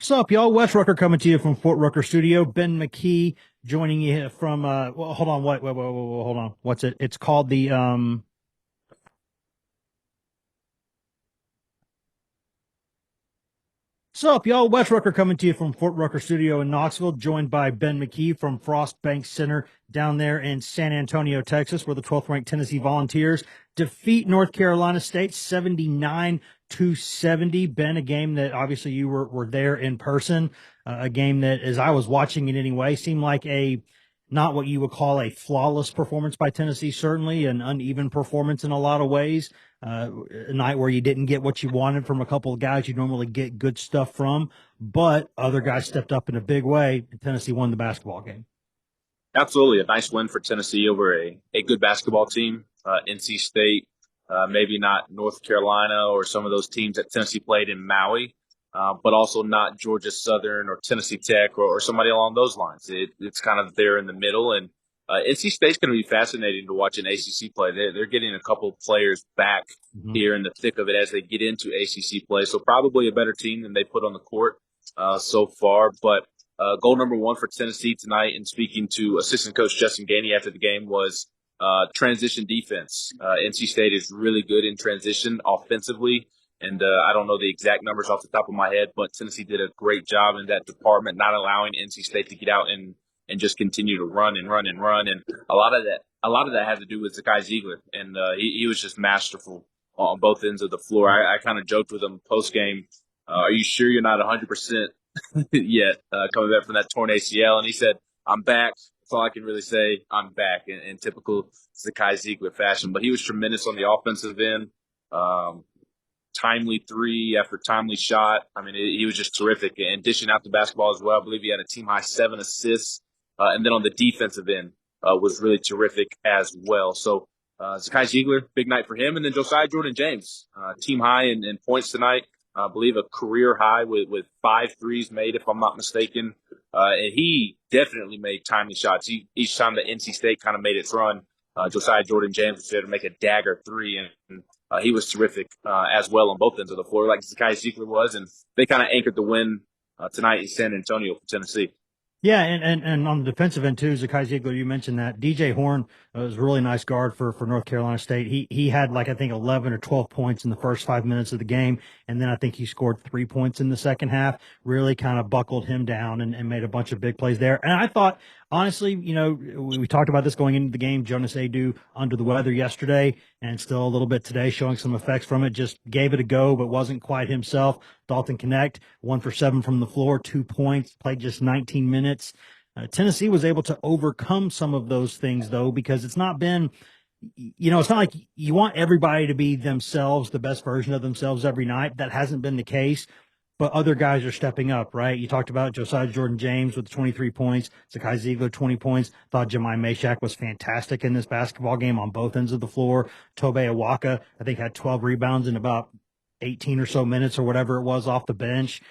What's up, y'all? Wes Rucker coming to you from Fort Rucker Studio. Ben McKee joining you from well, hold on, wait, hold on. What's it? It's called the What's up, y'all? Wes Rucker coming to you from Fort Rucker Studio in Knoxville, joined by Ben McKee from Frost Bank Center down there in San Antonio, Texas, where the 12th ranked Tennessee Volunteers defeat North Carolina State 79-70. Ben, a game that obviously you were there in person, a game that, as I was watching it anyway, seemed like a not what you would call a flawless performance by Tennessee, certainly an uneven performance in a lot of ways, a night where you didn't get what you wanted from a couple of guys you normally get good stuff from, but other guys stepped up in a big way, and Tennessee won the basketball game. Absolutely. A nice win for Tennessee over a good basketball team. NC State, maybe not North Carolina or some of those teams that Tennessee played in Maui, but also not Georgia Southern or Tennessee Tech or somebody along those lines. It's kind of there in the middle. And NC State's going to be fascinating to watch an ACC play. They're getting a couple of players back Mhm. here in the thick of it as they get into ACC play. So probably a better team than they put on the court so far. But goal number one for Tennessee tonight, and speaking to assistant coach Justin Gainey after the game, was transition defense. NC State is really good in transition offensively, and I don't know the exact numbers off the top of my head, but Tennessee did a great job in that department, not allowing NC State to get out and just continue to run and run and run. And a lot of that had to do with Zakai Ziegler, and he was just masterful on both ends of the floor. I kind of joked with him post game. Are you sure you're not 100% yet, coming back from that torn ACL? And he said, I'm back. That's all I can really say. I'm back in typical Zakai Ziegler fashion. But he was tremendous on the offensive end. Um, Timely three after timely shot. I mean, he was just terrific. And dishing out the basketball as well. I believe he had a team high 7 assists. And then on the defensive end, was really terrific as well. So, Zakai Ziegler, big night for him. And then Josiah Jordan James, team high in points tonight. I believe a career high with 5 threes made, if I'm not mistaken. And he definitely made timely shots. Each time that NC State kind of made its run, Josiah Jordan James was there to make a dagger three. And he was terrific as well on both ends of the floor, like Zakai Ziegler was. And they kind of anchored the win tonight in San Antonio for Tennessee. Yeah, and on the defensive end too, Zakai Ziegler, you mentioned that DJ Horn was a really nice guard for North Carolina State. He had like I think 11 or 12 points in the first 5 minutes of the game, and then I think he scored 3 points in the second half. Really kind of buckled him down and made a bunch of big plays there. And I thought honestly, we talked about this going into the game. Jonas Adu under the weather yesterday, and still a little bit today, showing some effects from it. Just gave it a go, but wasn't quite himself. Dalton Connect, 1 for 7 from the floor, 2 points, played just 19 minutes. Tennessee was able to overcome some of those things, though, because it's not been, it's not like you want everybody to be themselves, the best version of themselves every night. That hasn't been the case, but other guys are stepping up, right? You talked about Josiah Jordan James with 23 points, Zakai Ziegler, 20 points. Thought Jemai Mashak was fantastic in this basketball game on both ends of the floor. Tobe Awaka, I think, had 12 rebounds in about 18 or so minutes or whatever it was off the bench.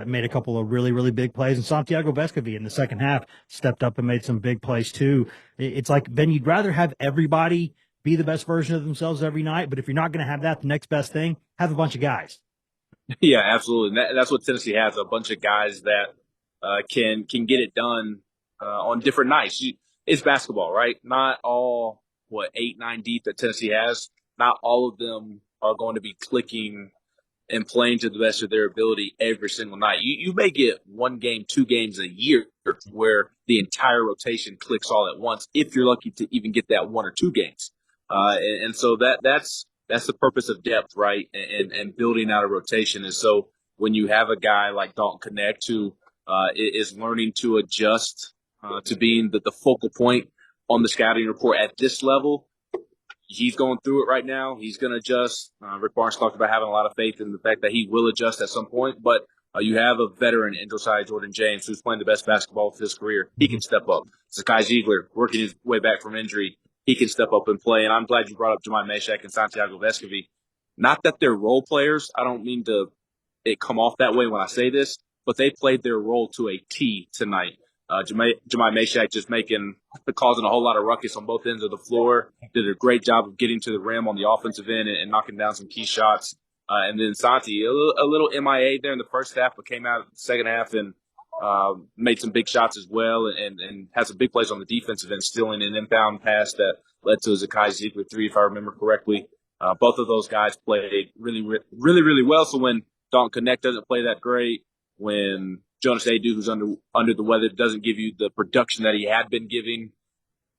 Made a couple of really, really big plays. And Santiago Vescovi in the second half stepped up and made some big plays too. It's like, Ben, you'd rather have everybody be the best version of themselves every night. But if you're not going to have that, the next best thing, have a bunch of guys. Yeah, absolutely. That's what Tennessee has, a bunch of guys that can get it done on different nights. It's basketball, right? Not all, what, 8, 9 deep that Tennessee has, not all of them are going to be clicking and playing to the best of their ability every single night. You may get one game, 2 games a year where the entire rotation clicks all at once, if you're lucky to even get that 1 or 2 games. And so that's the purpose of depth, right? And building out a rotation. And so when you have a guy like Dalton Connect who is learning to adjust to being the focal point on the scouting report at this level, he's going through it right now. He's going to adjust. Rick Barnes talked about having a lot of faith in the fact that he will adjust at some point. But you have a veteran in Josiah Jordan James who's playing the best basketball of his career. He can step up. Zakai Ziegler working his way back from injury. He can step up and play. And I'm glad you brought up Jemai Mashak and Santiago Vescovi. Not that they're role players. I don't mean to it come off that way when I say this, but they played their role to a T tonight. Jemai Mashak just causing a whole lot of ruckus on both ends of the floor. Did a great job of getting to the rim on the offensive end and knocking down some key shots. And then Santi, a little MIA there in the first half, but came out in the second half and made some big shots as well, and had some big plays on the defensive end, stealing an inbound pass that led to a Zakai Ziegler three, if I remember correctly. Both of those guys played really well. So when Dalton Connect doesn't play that great, when Jonas Adu, who's under the weather, doesn't give you the production that he had been giving,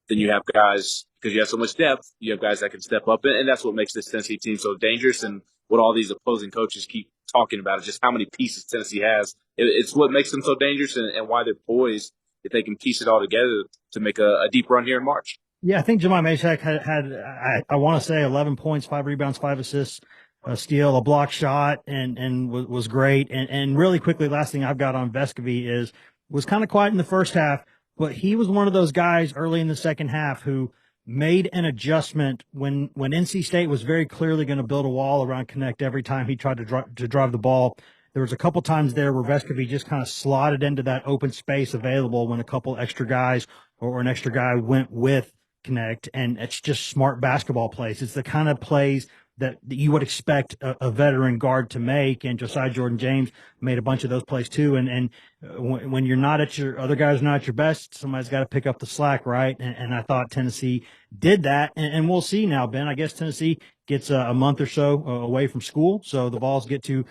then you have guys, because you have so much depth, you have guys that can step up, and that's what makes this Tennessee team so dangerous. And what all these opposing coaches keep talking about is just how many pieces Tennessee has. It's what makes them so dangerous, and why they're poised if they can piece it all together to make a deep run here in March. Yeah, I think Jemai Mashack had I want to say 11 points, 5 rebounds, 5 assists, a steal, a block shot, and was great. And really quickly, last thing I've got on Vescovy is was kind of quiet in the first half, but he was one of those guys early in the second half who made an adjustment when NC State was very clearly going to build a wall around Connect every time he tried to drive the ball. There was a couple times there where Vescovy just kind of slotted into that open space available when a couple extra guys or an extra guy went with Connect, and it's just smart basketball plays. It's the kind of plays that you would expect a veteran guard to make, and Josiah Jordan James made a bunch of those plays too. And when you're not at your other guys are not at your best, somebody's got to pick up the slack, right? And I thought Tennessee did that, and we'll see now, Ben. I guess Tennessee gets a month or so away from school, so the Vols get to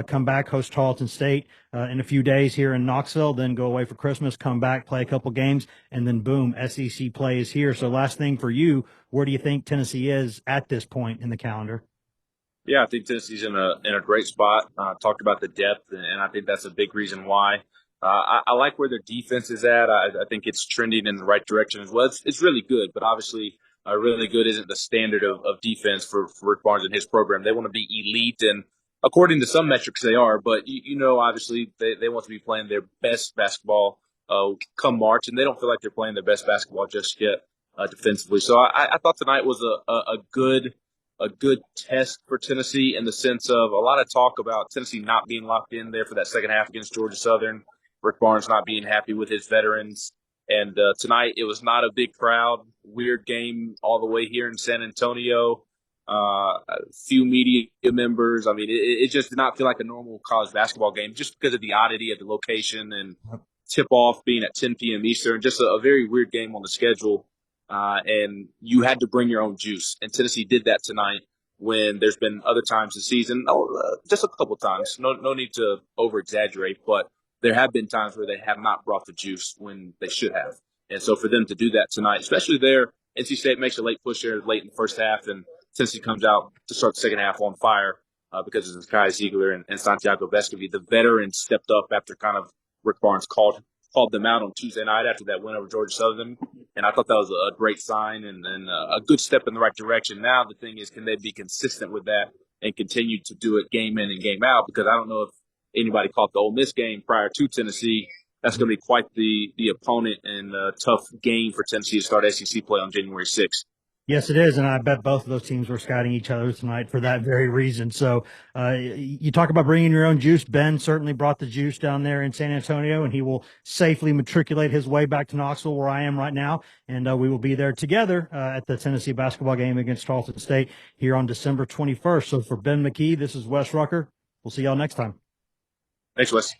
come back, host Tarleton State in a few days here in Knoxville, then go away for Christmas, come back, play a couple games, and then boom, SEC play is here. So last thing for you, where do you think Tennessee is at this point in the calendar? Yeah, I think Tennessee's in a great spot. Talked about the depth, and I think that's a big reason why. I like where their defense is at. I think it's trending in the right direction as well. It's really good, but obviously, really good isn't the standard of defense for Rick Barnes and his program. They want to be elite, and according to some metrics, they are. But obviously, they want to be playing their best basketball come March, and they don't feel like they're playing their best basketball just yet defensively. So I thought tonight was a good test for Tennessee in the sense of a lot of talk about Tennessee not being locked in there for that second half against Georgia Southern. Rick Barnes not being happy with his veterans. And tonight it was not a big crowd. Weird game all the way here in San Antonio. A few media members. I mean, it just did not feel like a normal college basketball game just because of the oddity of the location and tip off being at 10 p.m. Eastern. Just a very weird game on the schedule. And you had to bring your own juice. And Tennessee did that tonight when there's been other times this season, just a couple times. No need to over-exaggerate, but there have been times where they have not brought the juice when they should have. And so for them to do that tonight, especially there, NC State makes a late push there late in the first half, and Tennessee comes out to start the second half on fire because of Zakai Ziegler and Santiago Vescovy. The veterans stepped up after kind of Rick Barnes called them out on Tuesday night after that win over Georgia Southern. And I thought that was a great sign and a good step in the right direction. Now the thing is, can they be consistent with that and continue to do it game in and game out? Because I don't know if anybody caught the Ole Miss game prior to Tennessee. That's going to be quite the opponent and tough game for Tennessee to start SEC play on January 6th. Yes, it is, and I bet both of those teams were scouting each other tonight for that very reason. So you talk about bringing your own juice. Ben certainly brought the juice down there in San Antonio, and he will safely matriculate his way back to Knoxville, where I am right now, and we will be there together at the Tennessee basketball game against Tarleton State here on December 21st. So for Ben McKee, this is Wes Rucker. We'll see y'all next time. Thanks, Wes.